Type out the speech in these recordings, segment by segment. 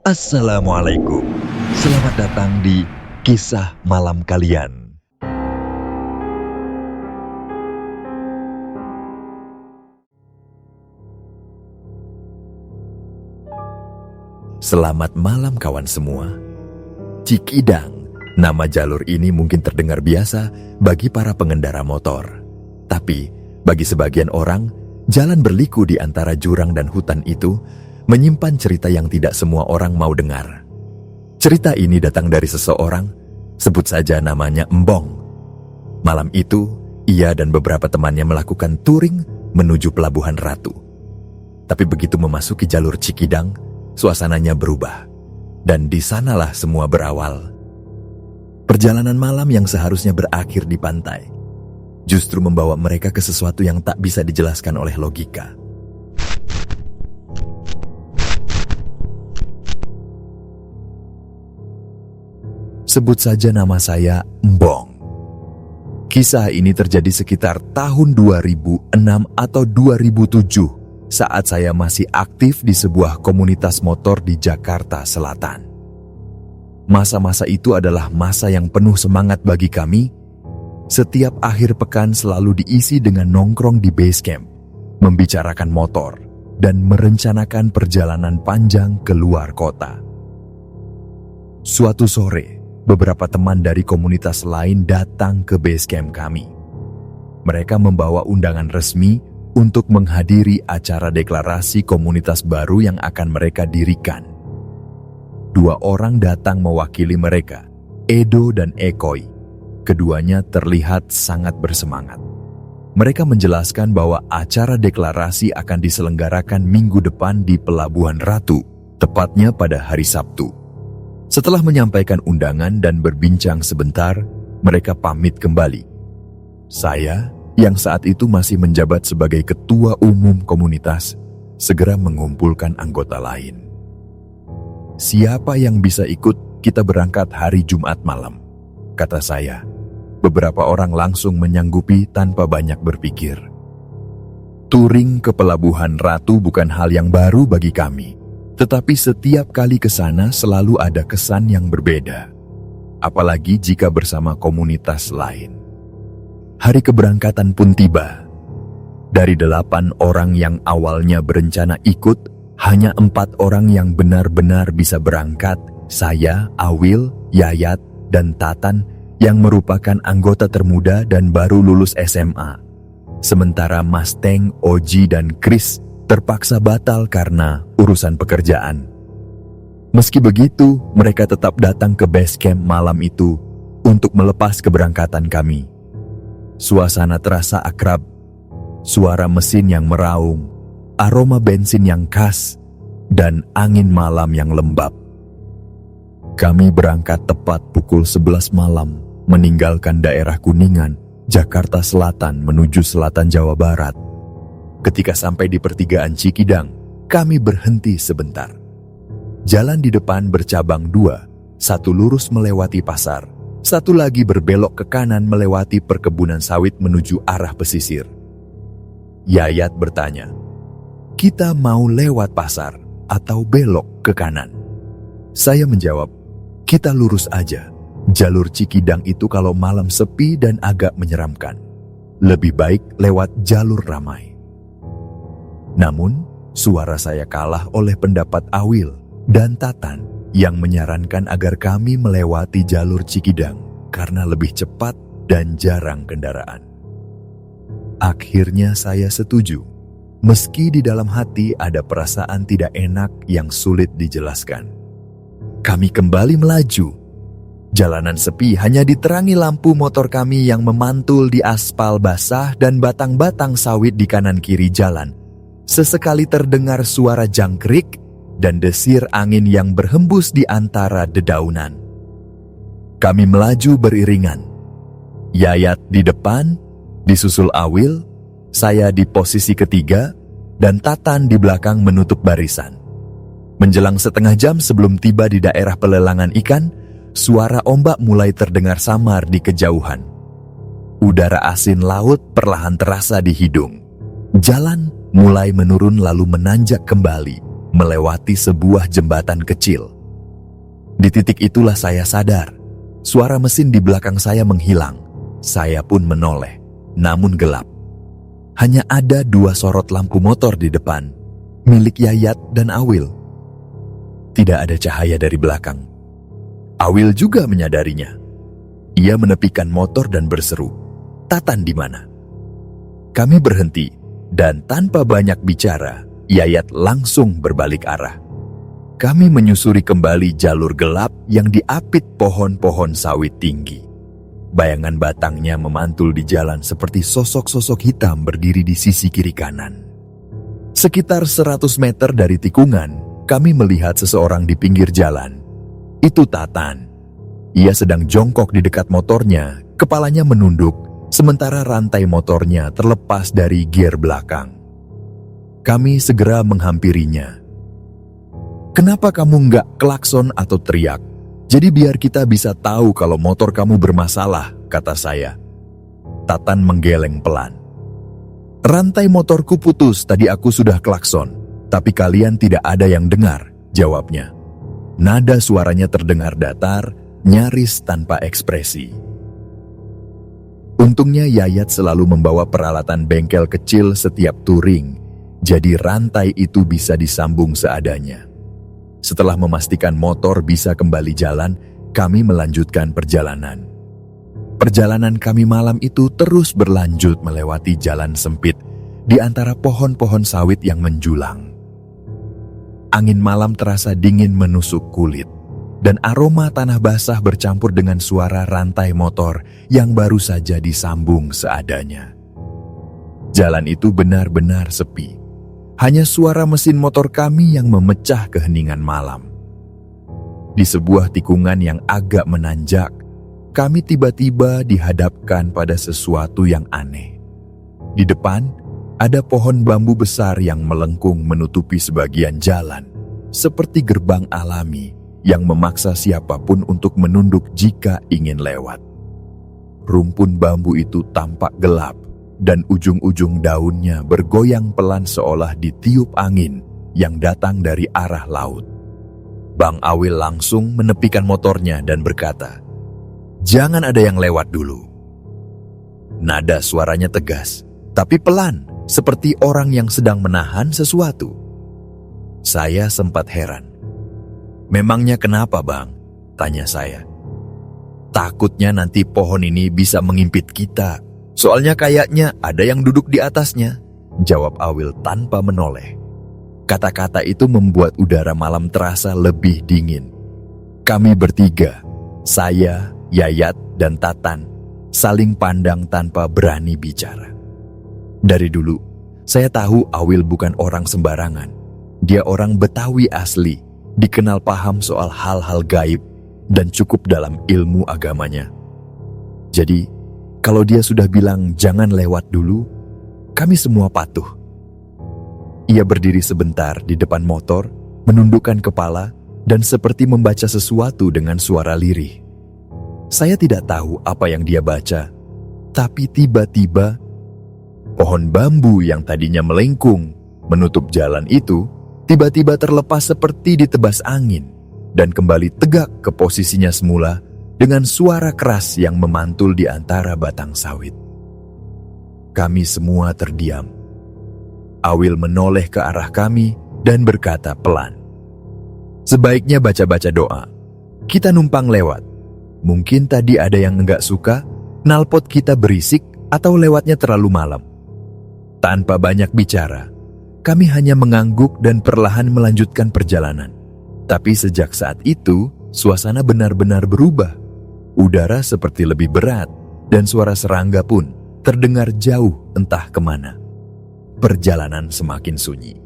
Assalamualaikum. Selamat datang di Kisah Malam Kalian. Selamat malam kawan semua. Cikidang, nama jalur ini mungkin terdengar biasa bagi para pengendara motor. Tapi bagi sebagian orang, jalan berliku di antara jurang dan hutan itu menyimpan cerita yang tidak semua orang mau dengar. Cerita ini datang dari seseorang, sebut saja namanya Embong. Malam itu, ia dan beberapa temannya melakukan touring menuju Pelabuhan Ratu. Tapi begitu memasuki jalur Cikidang, suasananya berubah. Dan di sanalah semua berawal. Perjalanan malam yang seharusnya berakhir di pantai, justru membawa mereka ke sesuatu yang tak bisa dijelaskan oleh logika. Sebut saja nama saya Embong. Kisah ini terjadi sekitar tahun 2006 atau 2007 saat saya masih aktif di sebuah komunitas motor di Jakarta Selatan. Masa-masa itu adalah masa yang penuh semangat bagi kami. Setiap akhir pekan selalu diisi dengan nongkrong di base camp, membicarakan motor, dan merencanakan perjalanan panjang ke luar kota. Suatu sore, beberapa teman dari komunitas lain datang ke base camp kami. Mereka membawa undangan resmi untuk menghadiri acara deklarasi komunitas baru yang akan mereka dirikan. Dua orang datang mewakili mereka, Edo dan Ekoi. Keduanya terlihat sangat bersemangat. Mereka menjelaskan bahwa acara deklarasi akan diselenggarakan minggu depan di Pelabuhan Ratu, tepatnya pada hari Sabtu. Setelah menyampaikan undangan dan berbincang sebentar, mereka pamit kembali. Saya, yang saat itu masih menjabat sebagai ketua umum komunitas, segera mengumpulkan anggota lain. "Siapa yang bisa ikut, kita berangkat hari Jumat malam," kata saya. Beberapa orang langsung menyanggupi tanpa banyak berpikir. Touring ke Pelabuhan Ratu bukan hal yang baru bagi kami. Tetapi setiap kali ke sana selalu ada kesan yang berbeda. Apalagi jika bersama komunitas lain. Hari keberangkatan pun tiba. Dari 8 orang yang awalnya berencana ikut, hanya 4 orang yang benar-benar bisa berangkat. Saya, Awil, Yayat, dan Tatan yang merupakan anggota termuda dan baru lulus SMA. Sementara Mustang, Oji, dan Chris terpaksa batal karena urusan pekerjaan. Meski begitu, mereka tetap datang ke base camp malam itu untuk melepas keberangkatan kami. Suasana terasa akrab, suara mesin yang meraung, aroma bensin yang khas, dan angin malam yang lembab. Kami berangkat tepat pukul 11 malam, meninggalkan daerah Kuningan, Jakarta Selatan menuju selatan Jawa Barat. Ketika sampai di pertigaan Cikidang, kami berhenti sebentar. Jalan di depan bercabang 2, satu lurus melewati pasar, satu lagi berbelok ke kanan melewati perkebunan sawit menuju arah pesisir. Yayat bertanya, "Kita mau lewat pasar atau belok ke kanan?" Saya menjawab, "Kita lurus aja. Jalur Cikidang itu kalau malam sepi dan agak menyeramkan. Lebih baik lewat jalur ramai." Namun, suara saya kalah oleh pendapat Awil dan Tatan yang menyarankan agar kami melewati jalur Cikidang karena lebih cepat dan jarang kendaraan. Akhirnya saya setuju, meski di dalam hati ada perasaan tidak enak yang sulit dijelaskan. Kami kembali melaju. Jalanan sepi hanya diterangi lampu motor kami yang memantul di aspal basah dan batang-batang sawit di kanan kiri jalan. Sesekali terdengar suara jangkrik dan desir angin yang berhembus di antara dedaunan. Kami melaju beriringan. Yayat di depan, disusul Awil, saya di posisi ketiga, dan Tatan di belakang menutup barisan. Menjelang setengah jam sebelum tiba di daerah pelelangan ikan, suara ombak mulai terdengar samar di kejauhan. Udara asin laut perlahan terasa di hidung. Jalan mulai menurun lalu menanjak kembali, melewati sebuah jembatan kecil. Di titik itulah saya sadar. Suara mesin di belakang saya menghilang. Saya pun menoleh, namun gelap. Hanya ada 2 sorot lampu motor di depan, milik Yayat dan Awil. Tidak ada cahaya dari belakang. Awil juga menyadarinya. Ia menepikan motor dan berseru, "Tatan di mana?" Kami berhenti, dan tanpa banyak bicara, Yayat langsung berbalik arah. Kami menyusuri kembali jalur gelap yang diapit pohon-pohon sawit tinggi. Bayangan batangnya memantul di jalan seperti sosok-sosok hitam berdiri di sisi kiri kanan. Sekitar 100 meter dari tikungan, kami melihat seseorang di pinggir jalan. Itu Tatan. Ia sedang jongkok di dekat motornya, kepalanya menunduk, sementara rantai motornya terlepas dari gier belakang. Kami segera menghampirinya. "Kenapa kamu nggak klakson atau teriak? Jadi biar kita bisa tahu kalau motor kamu bermasalah," kata saya. Tatan menggeleng pelan. "Rantai motorku putus, tadi aku sudah klakson. Tapi kalian tidak ada yang dengar," jawabnya. Nada suaranya terdengar datar, nyaris tanpa ekspresi. Untungnya Yayat selalu membawa peralatan bengkel kecil setiap touring, jadi rantai itu bisa disambung seadanya. Setelah memastikan motor bisa kembali jalan, kami melanjutkan perjalanan. Perjalanan kami malam itu terus berlanjut melewati jalan sempit di antara pohon-pohon sawit yang menjulang. Angin malam terasa dingin menusuk kulit, dan aroma tanah basah bercampur dengan suara rantai motor yang baru saja disambung seadanya. Jalan itu benar-benar sepi. Hanya suara mesin motor kami yang memecah keheningan malam. Di sebuah tikungan yang agak menanjak, kami tiba-tiba dihadapkan pada sesuatu yang aneh. Di depan, ada pohon bambu besar yang melengkung menutupi sebagian jalan, seperti gerbang alami yang memaksa siapapun untuk menunduk jika ingin lewat. Rumpun bambu itu tampak gelap, dan ujung-ujung daunnya bergoyang pelan seolah ditiup angin yang datang dari arah laut. Bang Awil langsung menepikan motornya dan berkata, "Jangan ada yang lewat dulu." Nada suaranya tegas, tapi pelan, seperti orang yang sedang menahan sesuatu. Saya sempat heran. "Memangnya kenapa, Bang?" tanya saya. "Takutnya nanti pohon ini bisa mengimpit kita. Soalnya kayaknya ada yang duduk di atasnya," jawab Awil tanpa menoleh. Kata-kata itu membuat udara malam terasa lebih dingin. Kami bertiga, saya, Yayat, dan Tatan, saling pandang tanpa berani bicara. Dari dulu, saya tahu Awil bukan orang sembarangan. Dia orang Betawi asli, dikenal paham soal hal-hal gaib, dan cukup dalam ilmu agamanya. Jadi, kalau dia sudah bilang jangan lewat dulu, kami semua patuh. Ia berdiri sebentar di depan motor, menundukkan kepala, dan seperti membaca sesuatu dengan suara lirih. Saya tidak tahu apa yang dia baca, tapi tiba-tiba, pohon bambu yang tadinya melengkung, menutup jalan itu, tiba-tiba terlepas seperti ditebas angin, dan kembali tegak ke posisinya semula, dengan suara keras yang memantul di antara batang sawit. Kami semua terdiam. Awil menoleh ke arah kami dan berkata pelan, "Sebaiknya baca-baca doa. Kita numpang lewat. Mungkin tadi ada yang enggak suka, knalpot kita berisik atau lewatnya terlalu malam." Tanpa banyak bicara, kami hanya mengangguk dan perlahan melanjutkan perjalanan. Tapi sejak saat itu, suasana benar-benar berubah. Udara seperti lebih berat, dan suara serangga pun terdengar jauh entah kemana. Perjalanan semakin sunyi.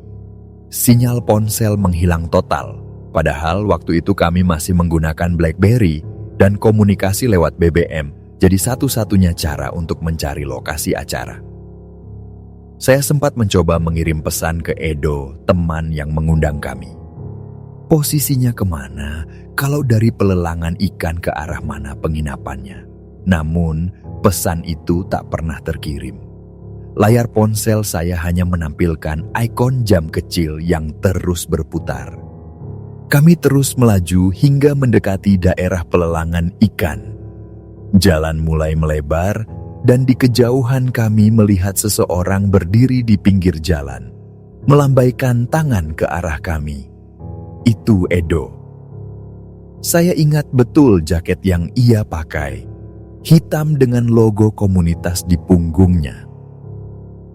Sinyal ponsel menghilang total, padahal waktu itu kami masih menggunakan BlackBerry dan komunikasi lewat BBM jadi satu-satunya cara untuk mencari lokasi acara. Saya sempat mencoba mengirim pesan ke Edo, teman yang mengundang kami. Posisinya kemana, kalau dari pelelangan ikan ke arah mana penginapannya. Namun, pesan itu tak pernah terkirim. Layar ponsel saya hanya menampilkan ikon jam kecil yang terus berputar. Kami terus melaju hingga mendekati daerah pelelangan ikan. Jalan mulai melebar dan di kejauhan kami melihat seseorang berdiri di pinggir jalan, melambaikan tangan ke arah kami. Itu Edo. Saya ingat betul jaket yang ia pakai, hitam dengan logo komunitas di punggungnya.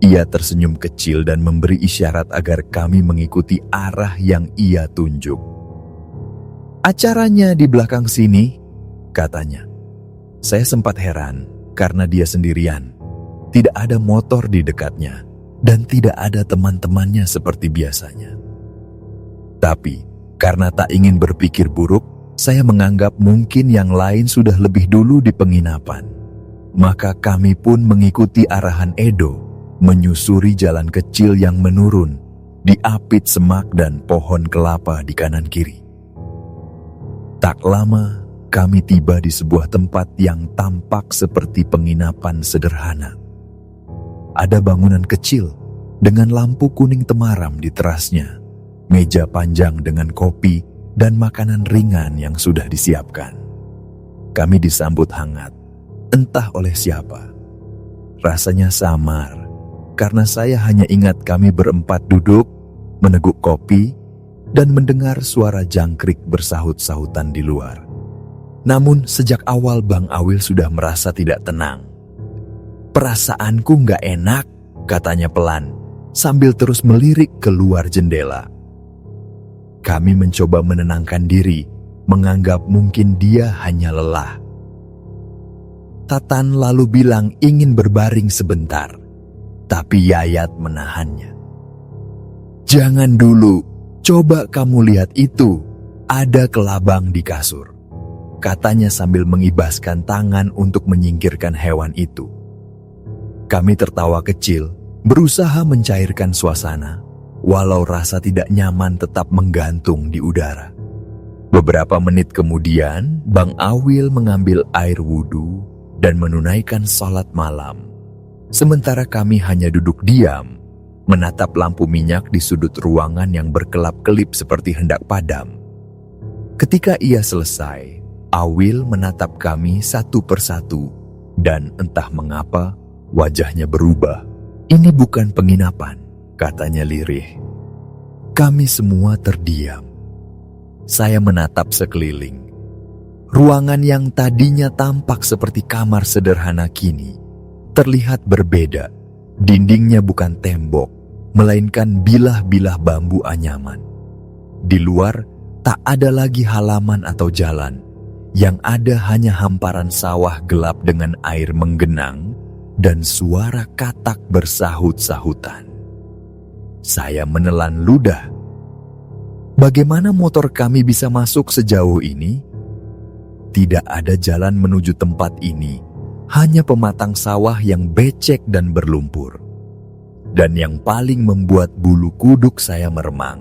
Ia tersenyum kecil dan memberi isyarat agar kami mengikuti arah yang ia tunjuk. "Acaranya di belakang sini," katanya. Saya sempat heran karena dia sendirian. Tidak ada motor di dekatnya dan tidak ada teman-temannya seperti biasanya. Tapi karena tak ingin berpikir buruk, saya menganggap mungkin yang lain sudah lebih dulu di penginapan. Maka kami pun mengikuti arahan Edo, menyusuri jalan kecil yang menurun, diapit semak dan pohon kelapa di kanan kiri. Tak lama, kami tiba di sebuah tempat yang tampak seperti penginapan sederhana. Ada bangunan kecil dengan lampu kuning temaram di terasnya, meja panjang dengan kopi dan makanan ringan yang sudah disiapkan. Kami disambut hangat, entah oleh siapa. Rasanya samar, karena saya hanya ingat kami berempat duduk, meneguk kopi, dan mendengar suara jangkrik bersahut-sahutan di luar. Namun sejak awal Bang Awil sudah merasa tidak tenang. "Perasaanku nggak enak," katanya pelan, sambil terus melirik keluar jendela. Kami mencoba menenangkan diri, menganggap mungkin dia hanya lelah. Tatan lalu bilang ingin berbaring sebentar, tapi Yayat menahannya. "Jangan dulu, coba kamu lihat itu, ada kelabang di kasur," katanya sambil mengibaskan tangan untuk menyingkirkan hewan itu. Kami tertawa kecil, berusaha mencairkan suasana, walau rasa tidak nyaman tetap menggantung di udara. Beberapa menit kemudian, Bang Awil mengambil air wudhu dan menunaikan salat malam. Sementara kami hanya duduk diam, menatap lampu minyak di sudut ruangan yang berkelap-kelip seperti hendak padam. Ketika ia selesai, Awil menatap kami satu persatu, dan entah mengapa wajahnya berubah. "Ini bukan penginapan," katanya lirih. Kami semua terdiam. Saya menatap sekeliling. Ruangan yang tadinya tampak seperti kamar sederhana kini terlihat berbeda. Dindingnya bukan tembok, melainkan bilah-bilah bambu anyaman. Di luar tak ada lagi halaman atau jalan. Yang ada hanya hamparan sawah gelap dengan air menggenang dan suara katak bersahut-sahutan. Saya menelan ludah. Bagaimana motor kami bisa masuk sejauh ini? Tidak ada jalan menuju tempat ini, hanya pematang sawah yang becek dan berlumpur. Dan yang paling membuat bulu kuduk saya meremang,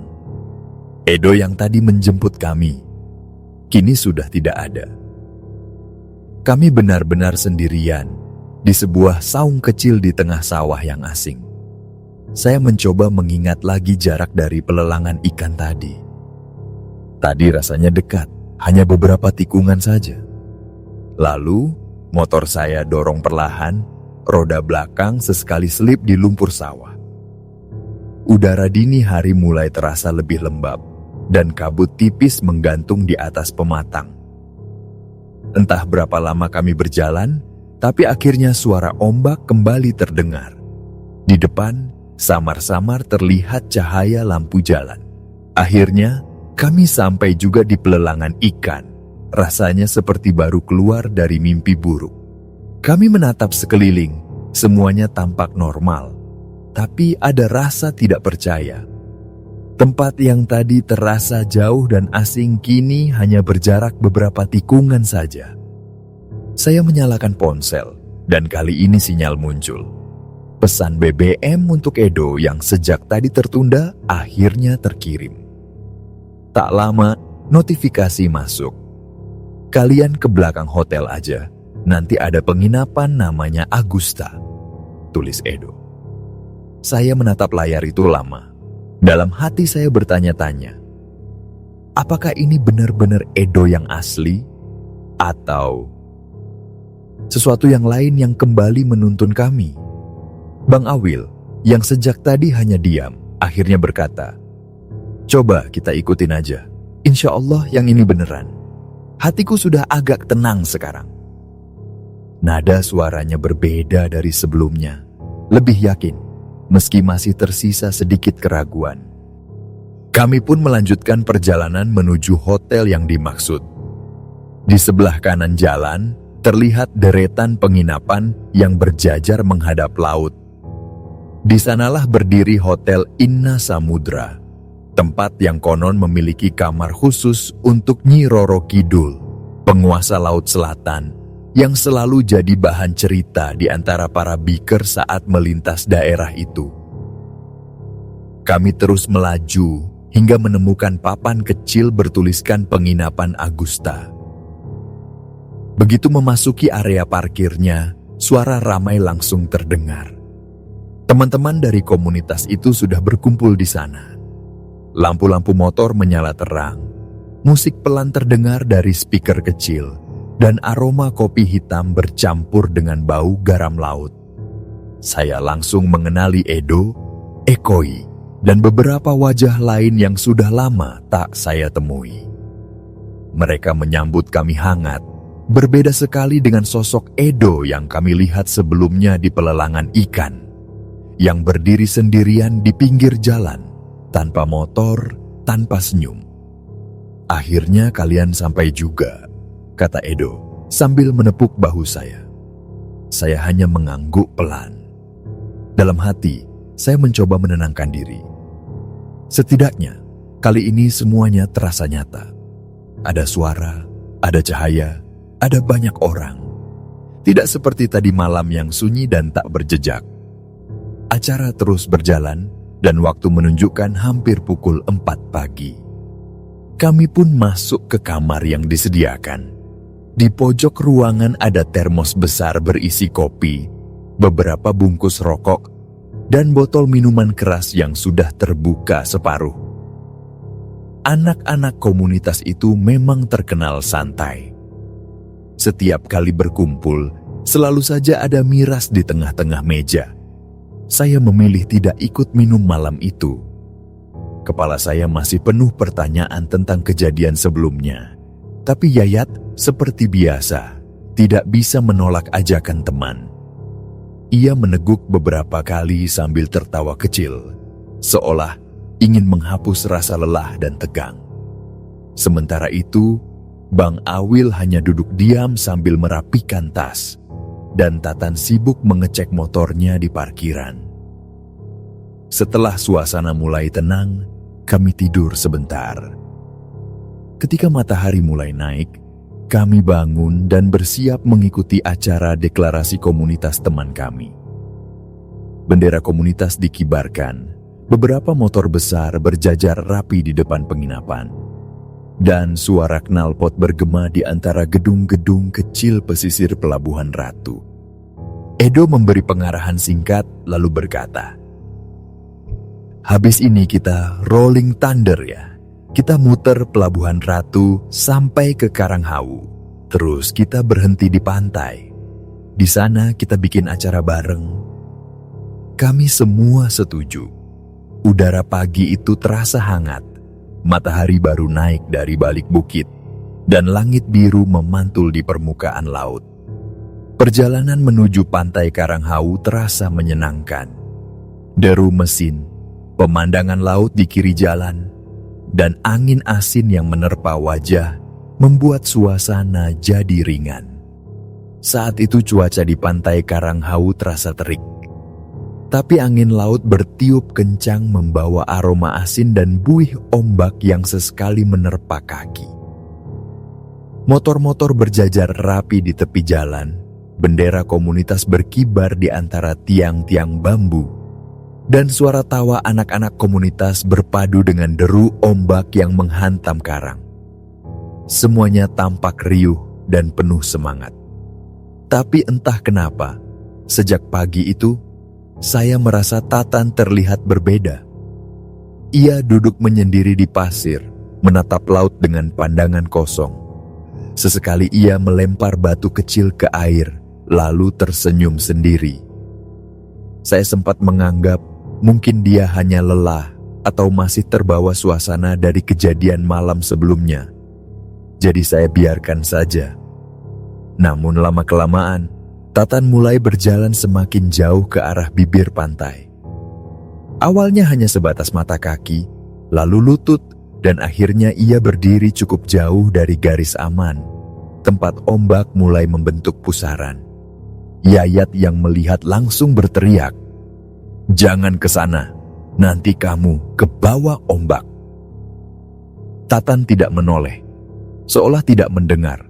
Edo yang tadi menjemput kami, kini sudah tidak ada. Kami benar-benar sendirian di sebuah saung kecil di tengah sawah yang asing. Saya mencoba mengingat lagi jarak dari pelelangan ikan tadi. Tadi rasanya dekat, hanya beberapa tikungan saja. Lalu, motor saya dorong perlahan, roda belakang sesekali selip di lumpur sawah. Udara dini hari mulai terasa lebih lembab, dan kabut tipis menggantung di atas pematang. Entah berapa lama kami berjalan, tapi akhirnya suara ombak kembali terdengar. Di depan, samar-samar terlihat cahaya lampu jalan. Akhirnya, kami sampai juga di pelelangan ikan. Rasanya seperti baru keluar dari mimpi buruk. Kami menatap sekeliling, semuanya tampak normal. Tapi ada rasa tidak percaya. Tempat yang tadi terasa jauh dan asing kini hanya berjarak beberapa tikungan saja. Saya menyalakan ponsel, dan kali ini sinyal muncul. Pesan BBM untuk Edo yang sejak tadi tertunda akhirnya terkirim. Tak lama, notifikasi masuk. "Kalian ke belakang hotel aja, nanti ada penginapan namanya Agusta," tulis Edo. Saya menatap layar itu lama. Dalam hati saya bertanya-tanya, apakah ini benar-benar Edo yang asli? Atau sesuatu yang lain yang kembali menuntun kami? Bang Awil, yang sejak tadi hanya diam, akhirnya berkata, "Coba kita ikutin aja. Insya Allah yang ini beneran." Hatiku sudah agak tenang sekarang. Nada suaranya berbeda dari sebelumnya. Lebih yakin, meski masih tersisa sedikit keraguan. Kami pun melanjutkan perjalanan menuju hotel yang dimaksud. Di sebelah kanan jalan, terlihat deretan penginapan yang berjajar menghadap laut. Di sanalah berdiri Hotel Inna Samudra, tempat yang konon memiliki kamar khusus untuk Nyi Roro Kidul, penguasa Laut Selatan, yang selalu jadi bahan cerita di antara para biker saat melintas daerah itu. Kami terus melaju hingga menemukan papan kecil bertuliskan penginapan Agusta. Begitu memasuki area parkirnya, suara ramai langsung terdengar. Teman-teman dari komunitas itu sudah berkumpul di sana. Lampu-lampu motor menyala terang, musik pelan terdengar dari speaker kecil, dan aroma kopi hitam bercampur dengan bau garam laut. Saya langsung mengenali Edo, Ekoi, dan beberapa wajah lain yang sudah lama tak saya temui. Mereka menyambut kami hangat, berbeda sekali dengan sosok Edo yang kami lihat sebelumnya di pelelangan ikan, yang berdiri sendirian di pinggir jalan, tanpa motor, tanpa senyum. "Akhirnya kalian sampai juga," kata Edo sambil menepuk bahu saya. Saya hanya mengangguk pelan. Dalam hati, saya mencoba menenangkan diri. Setidaknya, kali ini semuanya terasa nyata. Ada suara, ada cahaya, ada banyak orang. Tidak seperti tadi malam yang sunyi dan tak berjejak. Acara terus berjalan, dan waktu menunjukkan hampir pukul 4 pagi. Kami pun masuk ke kamar yang disediakan. Di pojok ruangan ada termos besar berisi kopi, beberapa bungkus rokok, dan botol minuman keras yang sudah terbuka separuh. Anak-anak komunitas itu memang terkenal santai. Setiap kali berkumpul, selalu saja ada miras di tengah-tengah meja. Saya memilih tidak ikut minum malam itu. Kepala saya masih penuh pertanyaan tentang kejadian sebelumnya. Tapi Yayat, seperti biasa, tidak bisa menolak ajakan teman. Ia meneguk beberapa kali sambil tertawa kecil, seolah ingin menghapus rasa lelah dan tegang. Sementara itu, Bang Awil hanya duduk diam sambil merapikan tas, dan Tatan sibuk mengecek motornya di parkiran. Setelah suasana mulai tenang, kami tidur sebentar. Ketika matahari mulai naik, kami bangun dan bersiap mengikuti acara deklarasi komunitas teman kami. Bendera komunitas dikibarkan, beberapa motor besar berjajar rapi di depan penginapan, dan suara knalpot bergema di antara gedung-gedung kecil pesisir Pelabuhan Ratu. Edo memberi pengarahan singkat lalu berkata, "Habis ini kita rolling thunder ya. Kita muter Pelabuhan Ratu sampai ke Karanghawu. Terus kita berhenti di pantai. Di sana kita bikin acara bareng." Kami semua setuju. Udara pagi itu terasa hangat. Matahari baru naik dari balik bukit, dan langit biru memantul di permukaan laut. Perjalanan menuju pantai Karanghawu terasa menyenangkan. Deru mesin, pemandangan laut di kiri jalan, dan angin asin yang menerpa wajah membuat suasana jadi ringan. Saat itu cuaca di pantai Karanghawu terasa terik. Tapi angin laut bertiup kencang membawa aroma asin dan buih ombak yang sesekali menerpa kaki. Motor-motor berjajar rapi di tepi jalan, bendera komunitas berkibar di antara tiang-tiang bambu, dan suara tawa anak-anak komunitas berpadu dengan deru ombak yang menghantam karang. Semuanya tampak riuh dan penuh semangat. Tapi entah kenapa, sejak pagi itu, saya merasa Tatan terlihat berbeda. Ia duduk menyendiri di pasir, menatap laut dengan pandangan kosong. Sesekali ia melempar batu kecil ke air, lalu tersenyum sendiri. Saya sempat menganggap mungkin dia hanya lelah atau masih terbawa suasana dari kejadian malam sebelumnya. Jadi saya biarkan saja. Namun lama-kelamaan, Tatan mulai berjalan semakin jauh ke arah bibir pantai. Awalnya hanya sebatas mata kaki, lalu lutut, dan akhirnya ia berdiri cukup jauh dari garis aman, tempat ombak mulai membentuk pusaran. Yayat yang melihat langsung berteriak, "Jangan ke sana, nanti kamu ke bawah ombak." Tatan tidak menoleh, seolah tidak mendengar.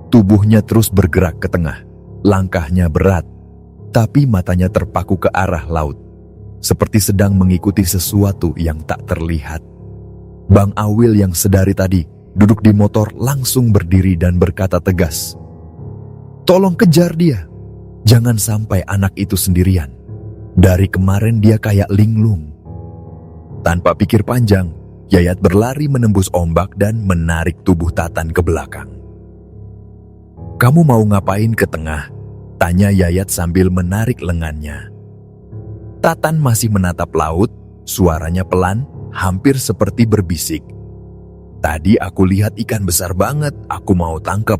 Tubuhnya terus bergerak ke tengah. Langkahnya berat, tapi matanya terpaku ke arah laut, seperti sedang mengikuti sesuatu yang tak terlihat. Bang Awil yang sedari tadi duduk di motor langsung berdiri dan berkata tegas, "Tolong kejar dia, jangan sampai anak itu sendirian. Dari kemarin dia kayak linglung." Tanpa pikir panjang, Yayat berlari menembus ombak dan menarik tubuh Tatan ke belakang. "Kamu mau ngapain ke tengah?" tanya Yayat sambil menarik lengannya. Tatan masih menatap laut, suaranya pelan, hampir seperti berbisik. "Tadi aku lihat ikan besar banget, aku mau tangkep.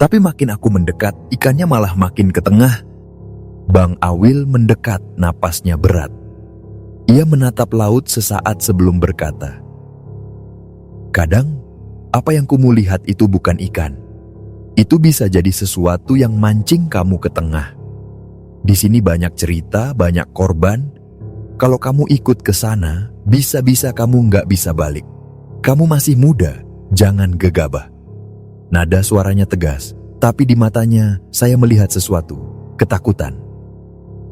Tapi makin aku mendekat, ikannya malah makin ke tengah." Bang Awil mendekat, napasnya berat. Ia menatap laut sesaat sebelum berkata, "Kadang, apa yang kumu lihat itu bukan ikan. Itu bisa jadi sesuatu yang mancing kamu ke tengah. Di sini banyak cerita, banyak korban. Kalau kamu ikut ke sana, bisa-bisa kamu nggak bisa balik. Kamu masih muda, jangan gegabah." Nada suaranya tegas, tapi di matanya saya melihat sesuatu, ketakutan.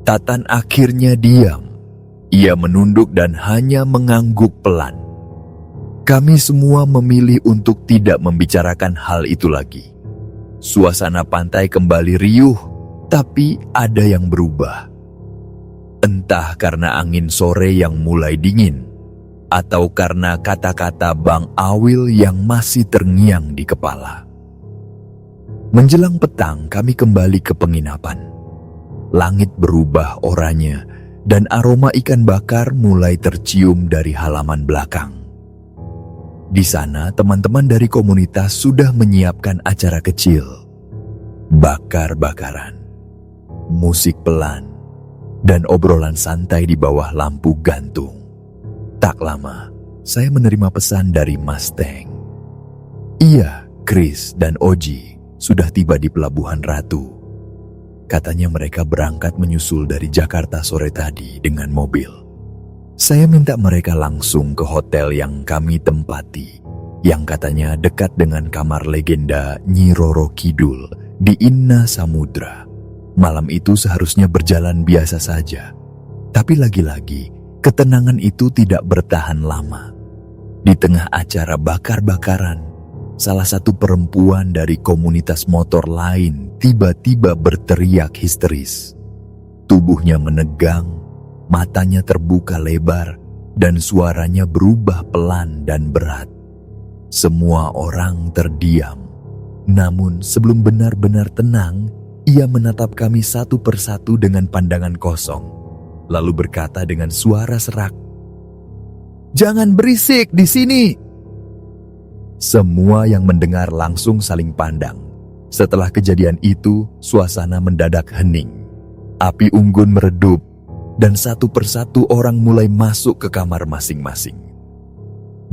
Tatan akhirnya diam. Ia menunduk dan hanya mengangguk pelan. Kami semua memilih untuk tidak membicarakan hal itu lagi. Suasana pantai kembali riuh, tapi ada yang berubah. Entah karena angin sore yang mulai dingin, atau karena kata-kata Bang Awil yang masih terngiang di kepala. Menjelang petang, kami kembali ke penginapan. Langit berubah oranye, dan aroma ikan bakar mulai tercium dari halaman belakang. Di sana, teman-teman dari komunitas sudah menyiapkan acara kecil. Bakar-bakaran, musik pelan, dan obrolan santai di bawah lampu gantung. Tak lama, saya menerima pesan dari Mas Teng. Ia, Chris, dan Oji sudah tiba di Pelabuhan Ratu. Katanya mereka berangkat menyusul dari Jakarta sore tadi dengan mobil. Saya minta mereka langsung ke hotel yang kami tempati, yang katanya dekat dengan kamar legenda Nyi Roro Kidul di Inna Samudra. Malam itu seharusnya berjalan biasa saja, tapi lagi-lagi ketenangan itu tidak bertahan lama. Di tengah acara bakar-bakaran, salah satu perempuan dari komunitas motor lain tiba-tiba berteriak histeris. Tubuhnya menegang, matanya terbuka lebar, dan suaranya berubah pelan dan berat. Semua orang terdiam. Namun sebelum benar-benar tenang, ia menatap kami satu persatu dengan pandangan kosong, lalu berkata dengan suara serak, "Jangan berisik di sini." Semua yang mendengar langsung saling pandang. Setelah kejadian itu, suasana mendadak hening. Api unggun meredup, dan satu persatu orang mulai masuk ke kamar masing-masing.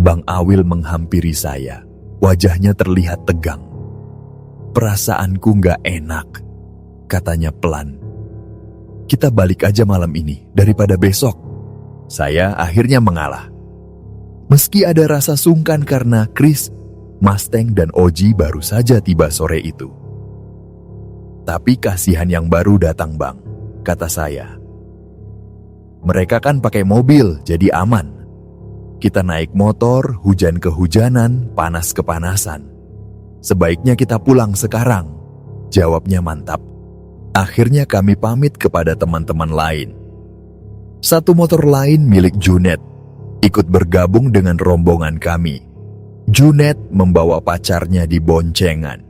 Bang Awil menghampiri saya, wajahnya terlihat tegang. "Perasaanku gak enak," katanya pelan. "Kita balik aja malam ini daripada besok." Saya akhirnya mengalah. Meski ada rasa sungkan karena Chris, Mustang, dan Oji baru saja tiba sore itu. "Tapi kasihan yang baru datang, Bang," kata saya. "Mereka kan pakai mobil, jadi aman. Kita naik motor, hujan kehujanan, panas kepanasan. Sebaiknya kita pulang sekarang," jawabnya mantap. Akhirnya kami pamit kepada teman-teman lain. Satu motor lain milik Junet ikut bergabung dengan rombongan kami. Junet membawa pacarnya di boncengan.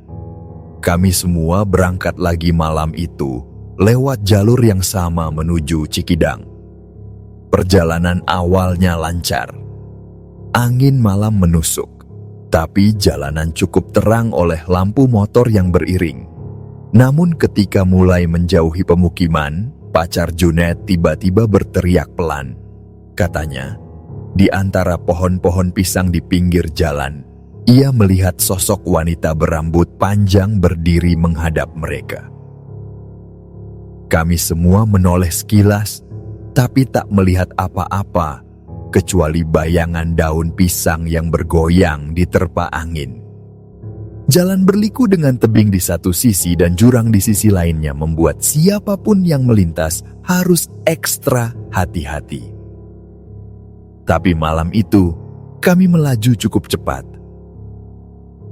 Kami semua berangkat lagi malam itu lewat jalur yang sama menuju Cikidang. Perjalanan awalnya lancar. Angin malam menusuk, tapi jalanan cukup terang oleh lampu motor yang beriring. Namun ketika mulai menjauhi pemukiman, pacar Junet tiba-tiba berteriak pelan. Katanya, di antara pohon-pohon pisang di pinggir jalan, ia melihat sosok wanita berambut panjang berdiri menghadap mereka. Kami semua menoleh sekilas, tapi tak melihat apa-apa, kecuali bayangan daun pisang yang bergoyang diterpa angin. Jalan berliku dengan tebing di satu sisi dan jurang di sisi lainnya membuat siapapun yang melintas harus ekstra hati-hati. Tapi malam itu, kami melaju cukup cepat.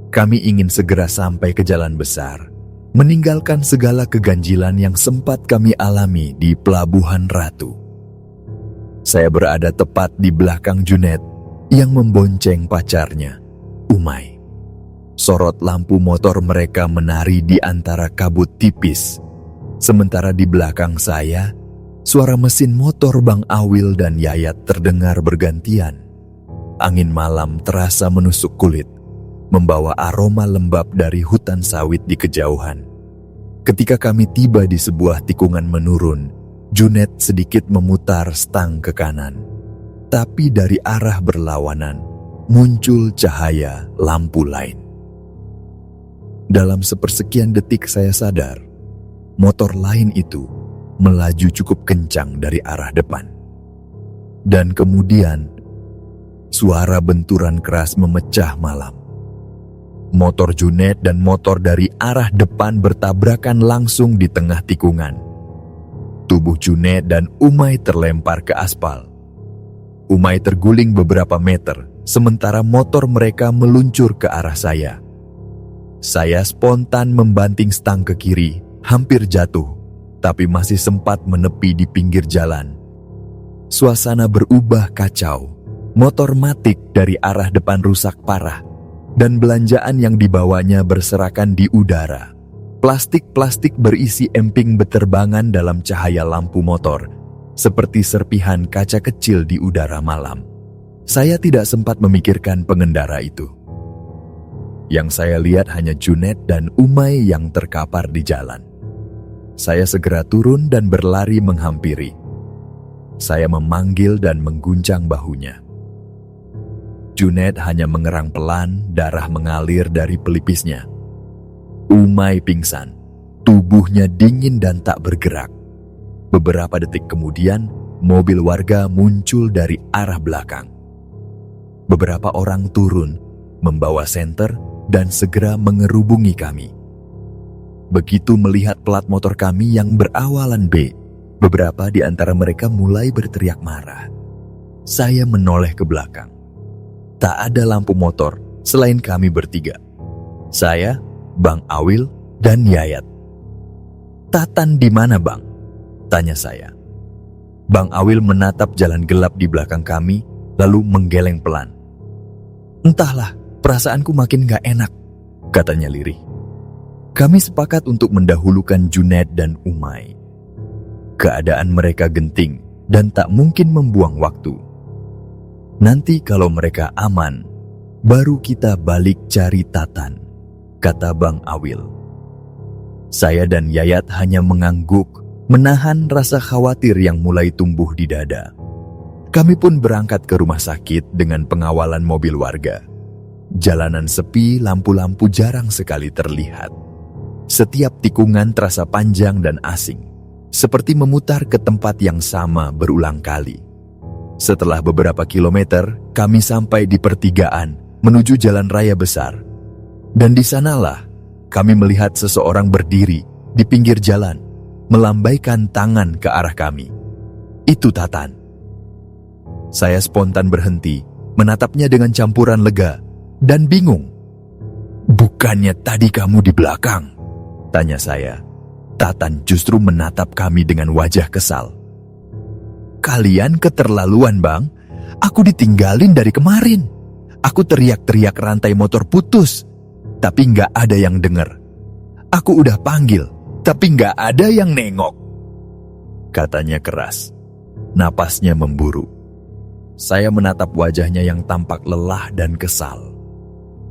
Kami ingin segera sampai ke jalan besar, meninggalkan segala keganjilan yang sempat kami alami di Pelabuhan Ratu. Saya berada tepat di belakang Junet yang membonceng pacarnya, Umay. Sorot lampu motor mereka menari di antara kabut tipis. Sementara di belakang saya, suara mesin motor Bang Awil dan Yayat terdengar bergantian. Angin malam terasa menusuk kulit, membawa aroma lembab dari hutan sawit di kejauhan. Ketika kami tiba di sebuah tikungan menurun, Junet sedikit memutar stang ke kanan. Tapi dari arah berlawanan, muncul cahaya lampu lain. Dalam sepersekian detik saya sadar, motor lain itu melaju cukup kencang dari arah depan. Dan kemudian, suara benturan keras memecah malam. Motor Junet dan motor dari arah depan bertabrakan langsung di tengah tikungan. Tubuh Junet dan Umay terlempar ke aspal. Umay terguling beberapa meter, sementara motor mereka meluncur ke arah saya. Saya spontan membanting stang ke kiri, hampir jatuh, tapi masih sempat menepi di pinggir jalan. Suasana berubah kacau. Motor matik dari arah depan rusak parah, dan belanjaan yang dibawanya berserakan di udara. Plastik-plastik berisi emping beterbangan dalam cahaya lampu motor, seperti serpihan kaca kecil di udara malam. Saya tidak sempat memikirkan pengendara itu. Yang saya lihat hanya Junet dan Umay yang terkapar di jalan. Saya segera turun dan berlari menghampiri. Saya memanggil dan mengguncang bahunya. Junet hanya mengerang pelan, darah mengalir dari pelipisnya. Umay pingsan, tubuhnya dingin dan tak bergerak. Beberapa detik kemudian, mobil warga muncul dari arah belakang. Beberapa orang turun, membawa senter, dan segera mengerubungi kami. Begitu melihat plat motor kami yang berawalan B, beberapa di antara mereka mulai berteriak marah. Saya menoleh ke belakang. Tak ada lampu motor selain kami bertiga. Saya, Bang Awil, dan Yayat. "Tatan di mana, Bang?" tanya saya. Bang Awil menatap jalan gelap di belakang kami, lalu menggeleng pelan. "Entahlah, perasaanku makin gak enak," katanya lirih. Kami sepakat untuk mendahulukan Junet dan Umay. Keadaan mereka genting dan tak mungkin membuang waktu. "Nanti kalau mereka aman, baru kita balik cari Tatan," kata Bang Awil. Saya dan Yayat hanya mengangguk, menahan rasa khawatir yang mulai tumbuh di dada. Kami pun berangkat ke rumah sakit dengan pengawalan mobil warga. Jalanan sepi, lampu-lampu jarang sekali terlihat. Setiap tikungan terasa panjang dan asing, seperti memutar ke tempat yang sama berulang kali. Setelah beberapa kilometer, kami sampai di pertigaan menuju jalan raya besar. Dan di sanalah kami melihat seseorang berdiri di pinggir jalan, melambaikan tangan ke arah kami. Itu Tatan. Saya spontan berhenti, menatapnya dengan campuran lega dan bingung. "Bukannya tadi kamu di belakang?" tanya saya. Tatan justru menatap kami dengan wajah kesal. "Kalian keterlaluan, Bang. Aku ditinggalin dari kemarin. Aku teriak-teriak rantai motor putus, tapi nggak ada yang dengar. Aku udah panggil, tapi nggak ada yang nengok. Katanya keras. Napasnya memburu. Saya menatap wajahnya yang tampak lelah dan kesal.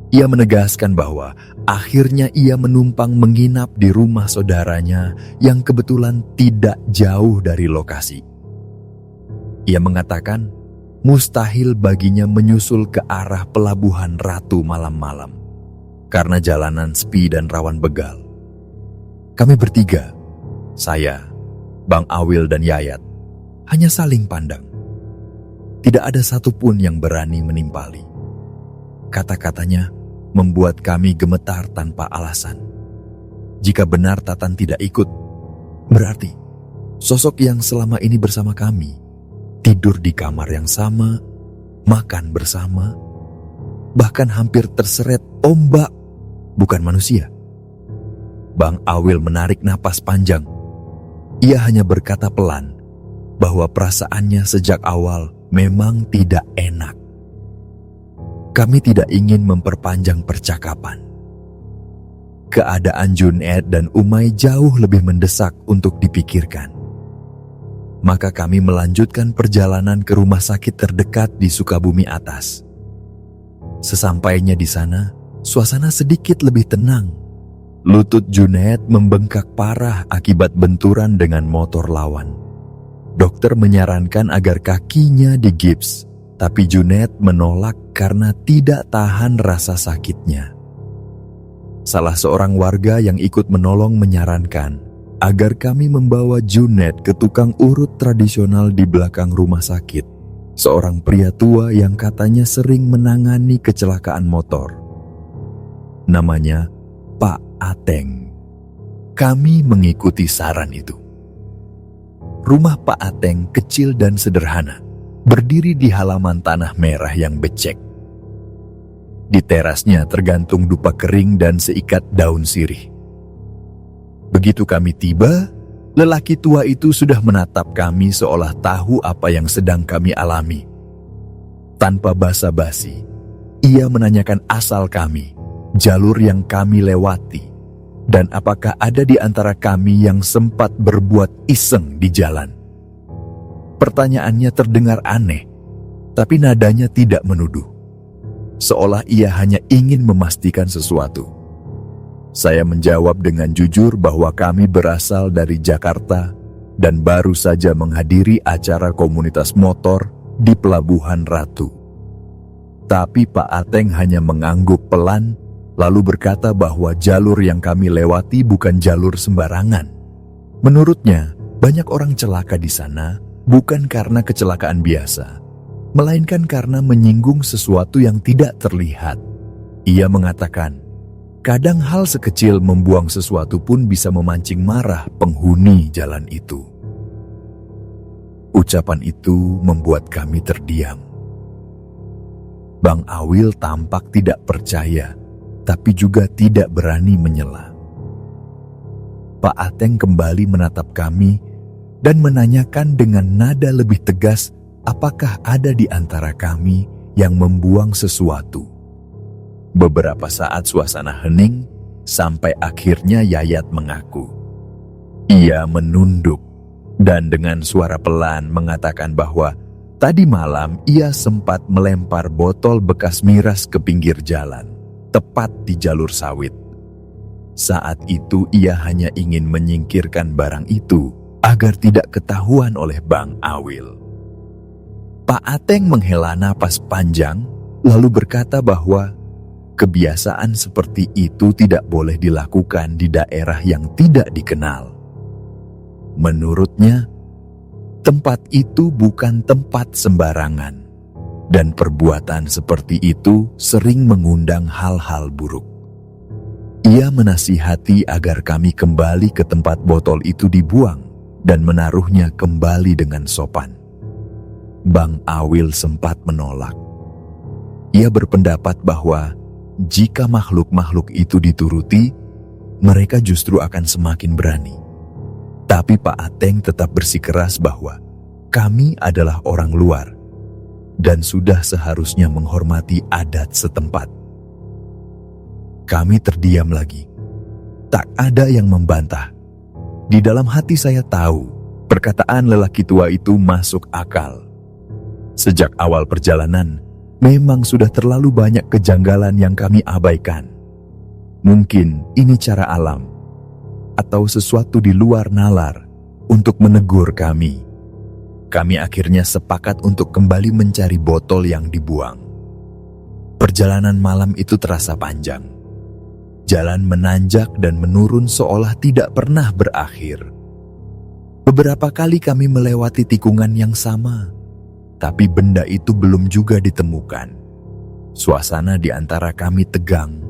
Ia menegaskan bahwa akhirnya ia menumpang menginap di rumah saudaranya yang kebetulan tidak jauh dari lokasi. Ia mengatakan mustahil baginya menyusul ke arah Pelabuhan Ratu malam-malam karena jalanan sepi dan rawan begal. Kami bertiga, saya, Bang Awil dan Yayat, hanya saling pandang. Tidak ada satupun yang berani menimpali. Kata-katanya membuat kami gemetar tanpa alasan. Jika benar Tatan tidak ikut, berarti sosok yang selama ini bersama kami, tidur di kamar yang sama, makan bersama, bahkan hampir terseret ombak, bukan manusia. Bang Awil menarik napas panjang. Ia hanya berkata pelan bahwa perasaannya sejak awal memang tidak enak. Kami tidak ingin memperpanjang percakapan. Keadaan Junaid dan Umay jauh lebih mendesak untuk dipikirkan. Maka kami melanjutkan perjalanan ke rumah sakit terdekat di Sukabumi Atas. Sesampainya di sana, suasana sedikit lebih tenang. Lutut Junaid membengkak parah akibat benturan dengan motor lawan. Dokter menyarankan agar kakinya digips, tapi Junaid menolak karena tidak tahan rasa sakitnya. Salah seorang warga yang ikut menolong menyarankan agar kami membawa Junaid ke tukang urut tradisional di belakang rumah sakit, seorang pria tua yang katanya sering menangani kecelakaan motor. Namanya Pak Ateng. Kami mengikuti saran itu. Rumah Pak Ateng kecil dan sederhana, berdiri di halaman tanah merah yang becek. Di terasnya tergantung dupa kering dan seikat daun sirih. Begitu kami tiba, lelaki tua itu sudah menatap kami seolah tahu apa yang sedang kami alami. Tanpa basa-basi, ia menanyakan asal kami, jalur yang kami lewati, dan apakah ada di antara kami yang sempat berbuat iseng di jalan. Pertanyaannya terdengar aneh, tapi nadanya tidak menuduh. Seolah ia hanya ingin memastikan sesuatu. Saya menjawab dengan jujur bahwa kami berasal dari Jakarta dan baru saja menghadiri acara komunitas motor di Pelabuhan Ratu. Tapi Pak Ateng hanya mengangguk pelan, lalu berkata bahwa jalur yang kami lewati bukan jalur sembarangan. Menurutnya, banyak orang celaka di sana bukan karena kecelakaan biasa, melainkan karena menyinggung sesuatu yang tidak terlihat. Ia mengatakan, kadang hal sekecil membuang sesuatu pun bisa memancing marah penghuni jalan itu. Ucapan itu membuat kami terdiam. Bang Awil tampak tidak percaya, tapi juga tidak berani menyela. Pak Ateng kembali menatap kami dan menanyakan dengan nada lebih tegas apakah ada di antara kami yang membuang sesuatu. Beberapa saat suasana hening, sampai akhirnya Yayat mengaku. Ia menunduk dan dengan suara pelan mengatakan bahwa tadi malam ia sempat melempar botol bekas miras ke pinggir jalan, tepat di jalur sawit. Saat itu ia hanya ingin menyingkirkan barang itu agar tidak ketahuan oleh Bang Awil. Pak Ateng menghela napas panjang, lalu berkata bahwa kebiasaan seperti itu tidak boleh dilakukan di daerah yang tidak dikenal. Menurutnya, tempat itu bukan tempat sembarangan, dan perbuatan seperti itu sering mengundang hal-hal buruk. Ia menasihati agar kami kembali ke tempat botol itu dibuang dan menaruhnya kembali dengan sopan. Bang Awil sempat menolak. Ia berpendapat bahwa jika makhluk-makhluk itu dituruti, mereka justru akan semakin berani. Tapi Pak Ateng tetap bersikeras bahwa kami adalah orang luar, dan sudah seharusnya menghormati adat setempat. Kami terdiam lagi. Tak ada yang membantah. Di dalam hati saya tahu, perkataan lelaki tua itu masuk akal. Sejak awal perjalanan, memang sudah terlalu banyak kejanggalan yang kami abaikan. Mungkin ini cara alam, atau sesuatu di luar nalar untuk menegur kami. Kami akhirnya sepakat untuk kembali mencari botol yang dibuang. Perjalanan malam itu terasa panjang. Jalan menanjak dan menurun seolah tidak pernah berakhir. Beberapa kali kami melewati tikungan yang sama, tapi benda itu belum juga ditemukan. Suasana di antara kami tegang,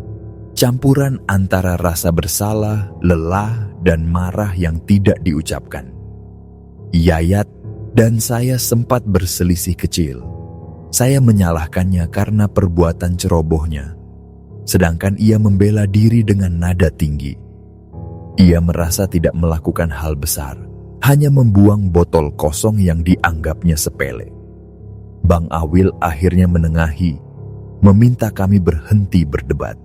campuran antara rasa bersalah, lelah, dan marah yang tidak diucapkan. Yayat dan saya sempat berselisih kecil. Saya menyalahkannya karena perbuatan cerobohnya, sedangkan ia membela diri dengan nada tinggi. Ia merasa tidak melakukan hal besar, hanya membuang botol kosong yang dianggapnya sepele. Bang Awil akhirnya menengahi, meminta kami berhenti berdebat.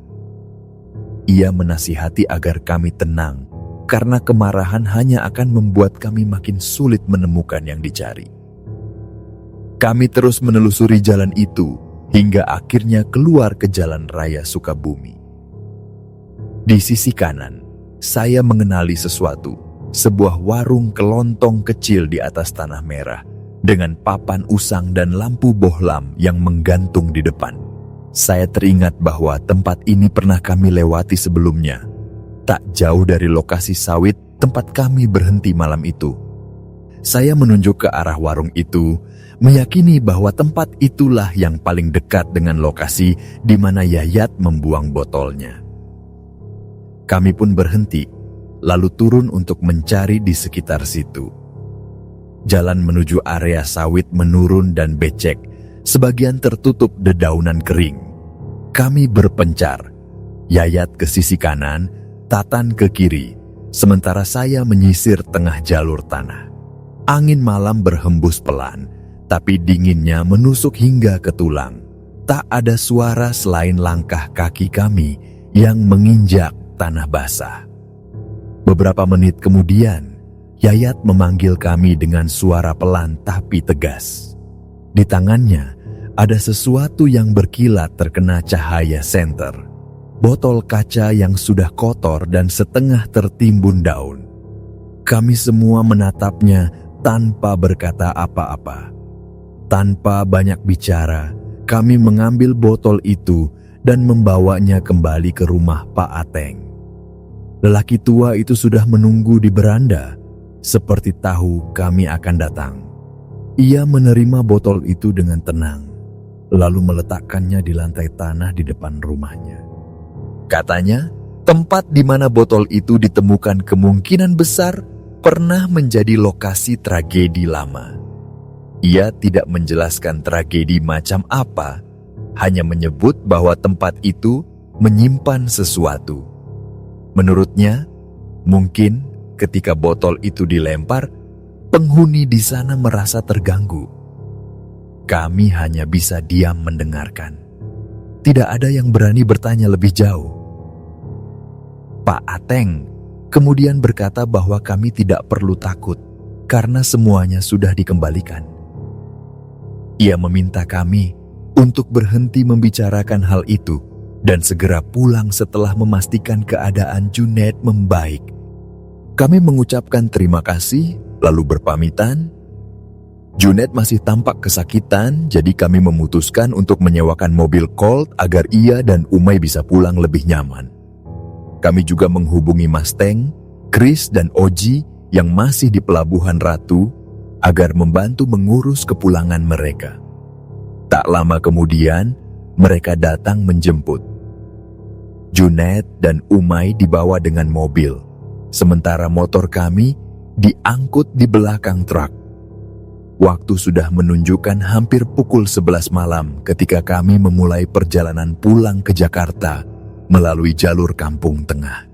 Ia menasihati agar kami tenang, karena kemarahan hanya akan membuat kami makin sulit menemukan yang dicari. Kami terus menelusuri jalan itu, hingga akhirnya keluar ke Jalan Raya Sukabumi. Di sisi kanan, saya mengenali sesuatu, sebuah warung kelontong kecil di atas tanah merah, dengan papan usang dan lampu bohlam yang menggantung di depan. Saya teringat bahwa tempat ini pernah kami lewati sebelumnya, tak jauh dari lokasi sawit tempat kami berhenti malam itu. Saya menunjuk ke arah warung itu, meyakini bahwa tempat itulah yang paling dekat dengan lokasi di mana Yayat membuang botolnya. Kami pun berhenti, lalu turun untuk mencari di sekitar situ. Jalan menuju area sawit menurun dan becek, sebagian tertutup dedaunan kering. Kami berpencar, Yayat ke sisi kanan, Tatan ke kiri, sementara saya menyisir tengah jalur tanah. Angin malam berhembus pelan, tapi dinginnya menusuk hingga ke tulang. Tak ada suara selain langkah kaki kami yang menginjak tanah basah. Beberapa menit kemudian, Yayat memanggil kami dengan suara pelan tapi tegas. Di tangannya ada sesuatu yang berkilat terkena cahaya senter. Botol kaca yang sudah kotor dan setengah tertimbun daun. Kami semua menatapnya tanpa berkata apa-apa. Tanpa banyak bicara, kami mengambil botol itu dan membawanya kembali ke rumah Pak Ateng. Lelaki tua itu sudah menunggu di beranda, seperti tahu kami akan datang. Ia menerima botol itu dengan tenang, lalu meletakkannya di lantai tanah di depan rumahnya. Katanya, tempat di mana botol itu ditemukan kemungkinan besar pernah menjadi lokasi tragedi lama. Ia tidak menjelaskan tragedi macam apa, hanya menyebut bahwa tempat itu menyimpan sesuatu. Menurutnya, mungkin ketika botol itu dilempar, penghuni di sana merasa terganggu. Kami hanya bisa diam mendengarkan. Tidak ada yang berani bertanya lebih jauh. Pak Ateng kemudian berkata bahwa kami tidak perlu takut karena semuanya sudah dikembalikan. Ia meminta kami untuk berhenti membicarakan hal itu dan segera pulang setelah memastikan keadaan Junaid membaik. Kami mengucapkan terima kasih lalu berpamitan. Junaid masih tampak kesakitan, jadi kami memutuskan untuk menyewakan mobil Colt agar ia dan Umay bisa pulang lebih nyaman. Kami juga menghubungi Mas Teng, Chris, dan Oji yang masih di Pelabuhan Ratu agar membantu mengurus kepulangan mereka. Tak lama kemudian, mereka datang menjemput. Junaid dan Umay dibawa dengan mobil, sementara motor kami diangkut di belakang truk. Waktu sudah menunjukkan hampir pukul 11 malam ketika kami memulai perjalanan pulang ke Jakarta melalui jalur Kampung Tengah.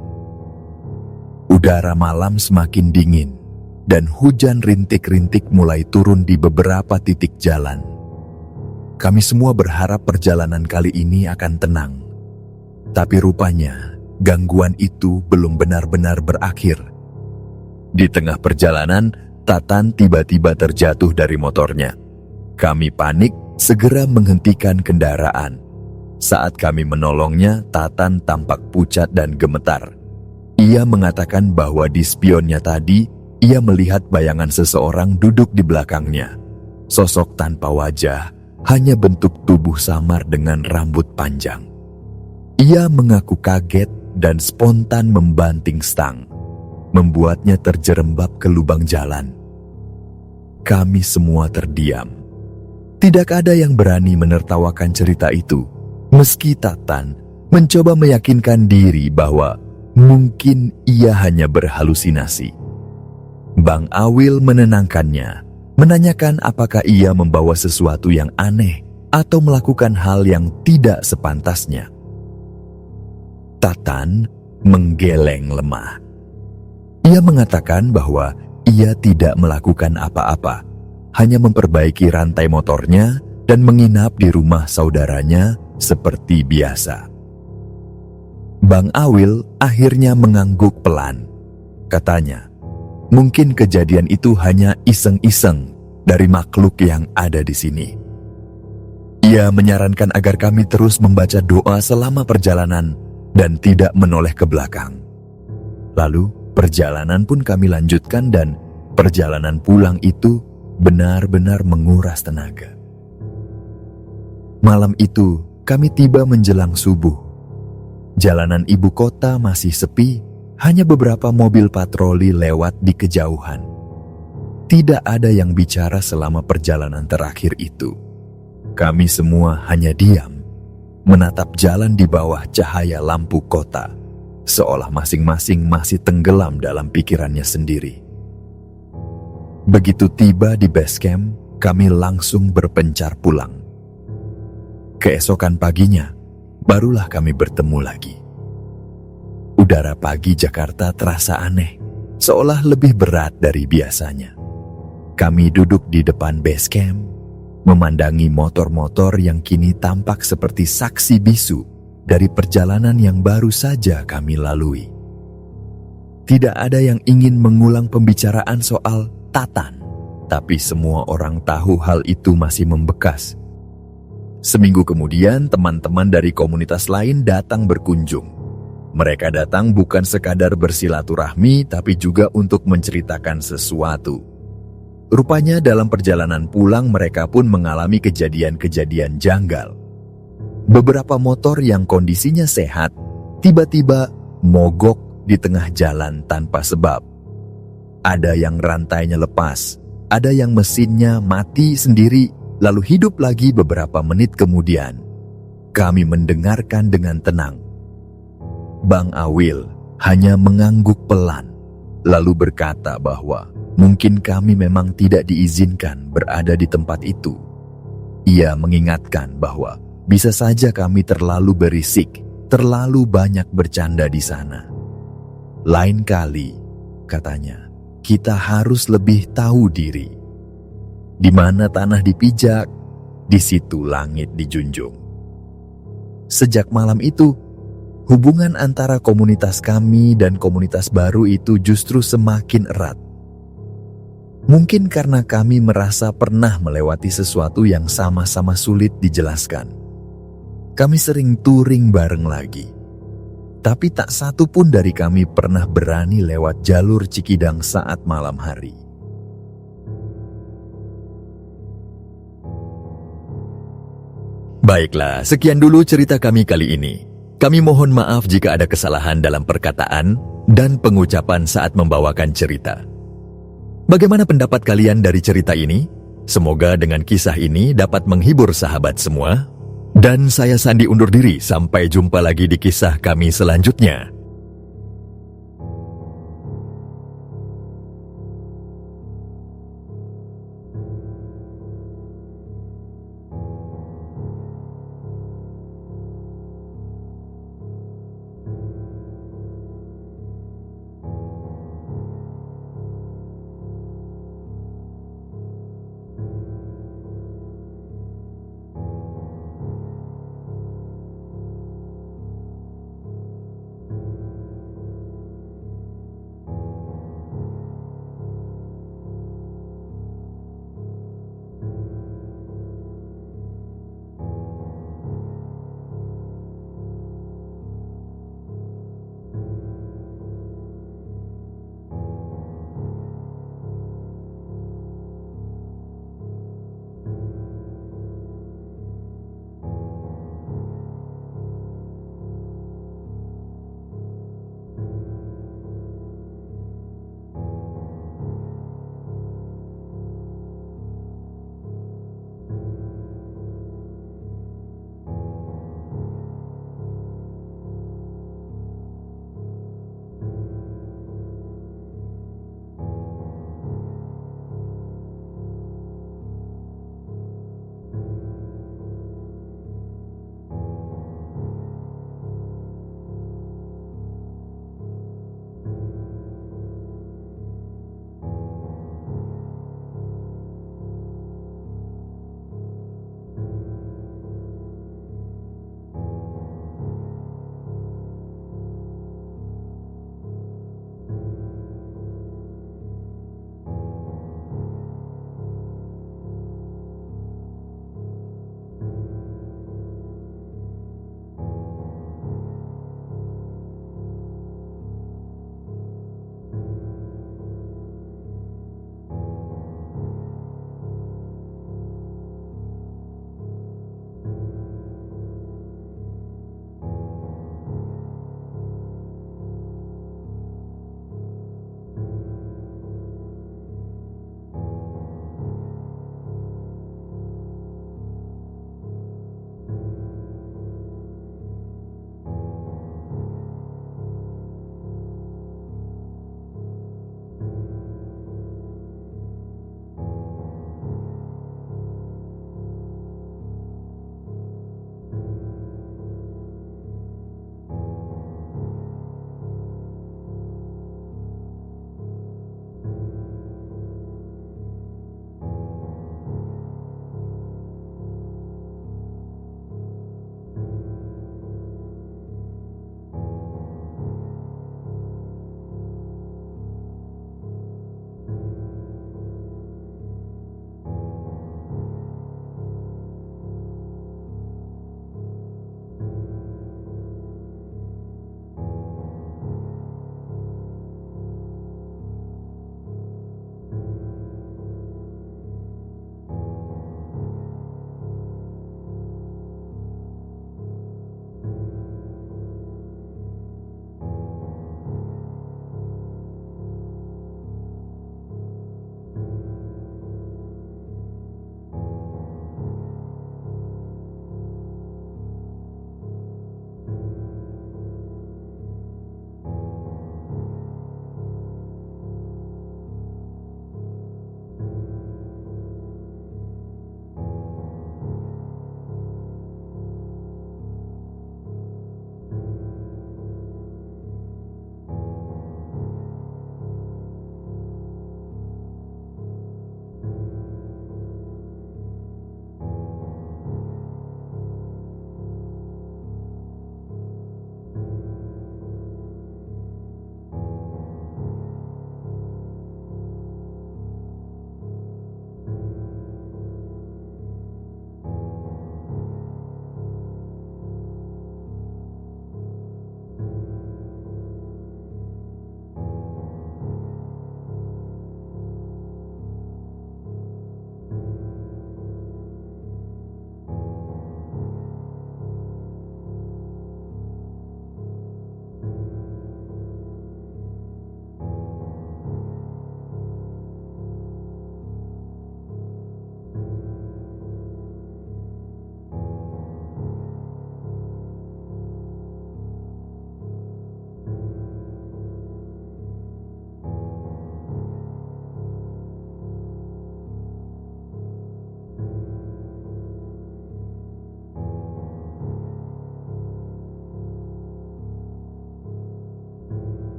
Udara malam semakin dingin dan hujan rintik-rintik mulai turun di beberapa titik jalan. Kami semua berharap perjalanan kali ini akan tenang. Tapi rupanya, gangguan itu belum benar-benar berakhir. Di tengah perjalanan, Tatan tiba-tiba terjatuh dari motornya. Kami panik, segera menghentikan kendaraan. Saat kami menolongnya, Tatan tampak pucat dan gemetar. Ia mengatakan bahwa di spionnya tadi, ia melihat bayangan seseorang duduk di belakangnya. Sosok tanpa wajah, hanya bentuk tubuh samar dengan rambut panjang. Ia mengaku kaget dan spontan membanting stang, membuatnya terjerembab ke lubang jalan. Kami semua terdiam. Tidak ada yang berani menertawakan cerita itu, meski Tatan mencoba meyakinkan diri bahwa mungkin ia hanya berhalusinasi. Bang Awil menenangkannya, menanyakan apakah ia membawa sesuatu yang aneh atau melakukan hal yang tidak sepantasnya. Tatan menggeleng lemah. Ia mengatakan bahwa ia tidak melakukan apa-apa, hanya memperbaiki rantai motornya dan menginap di rumah saudaranya seperti biasa. Bang Awil akhirnya mengangguk pelan. Katanya, mungkin kejadian itu hanya iseng-iseng dari makhluk yang ada di sini. Ia menyarankan agar kami terus membaca doa selama perjalanan dan tidak menoleh ke belakang. Lalu, perjalanan pun kami lanjutkan dan perjalanan pulang itu benar-benar menguras tenaga. Malam itu, kami tiba menjelang subuh. Jalanan ibu kota masih sepi, hanya beberapa mobil patroli lewat di kejauhan. Tidak ada yang bicara selama perjalanan terakhir itu. Kami semua hanya diam, menatap jalan di bawah cahaya lampu kota, seolah masing-masing masih tenggelam dalam pikirannya sendiri. Begitu tiba di base camp, kami langsung berpencar pulang. Keesokan paginya, barulah kami bertemu lagi. Udara pagi Jakarta terasa aneh, seolah lebih berat dari biasanya. Kami duduk di depan base camp, memandangi motor-motor yang kini tampak seperti saksi bisu dari perjalanan yang baru saja kami lalui. Tidak ada yang ingin mengulang pembicaraan soal Tatan, tapi semua orang tahu hal itu masih membekas. Seminggu kemudian, teman-teman dari komunitas lain datang berkunjung. Mereka datang bukan sekadar bersilaturahmi, tapi juga untuk menceritakan sesuatu. Rupanya dalam perjalanan pulang mereka pun mengalami kejadian-kejadian janggal. Beberapa motor yang kondisinya sehat, tiba-tiba mogok di tengah jalan tanpa sebab. Ada yang rantainya lepas, ada yang mesinnya mati sendiri, lalu hidup lagi beberapa menit kemudian. Kami mendengarkan dengan tenang. Bang Awil hanya mengangguk pelan, lalu berkata bahwa mungkin kami memang tidak diizinkan berada di tempat itu. Ia mengingatkan bahwa bisa saja kami terlalu berisik, terlalu banyak bercanda di sana. Lain kali, katanya, kita harus lebih tahu diri. Di mana tanah dipijak, di situ langit dijunjung. Sejak malam itu, hubungan antara komunitas kami dan komunitas baru itu justru semakin erat. Mungkin karena kami merasa pernah melewati sesuatu yang sama-sama sulit dijelaskan. Kami sering touring bareng lagi. Tapi tak satu pun dari kami pernah berani lewat jalur Cikidang saat malam hari. Baiklah, sekian dulu cerita kami kali ini. Kami mohon maaf jika ada kesalahan dalam perkataan dan pengucapan saat membawakan cerita. Bagaimana pendapat kalian dari cerita ini? Semoga dengan kisah ini dapat menghibur sahabat semua. Dan saya Sandi undur diri, sampai jumpa lagi di kisah kami selanjutnya.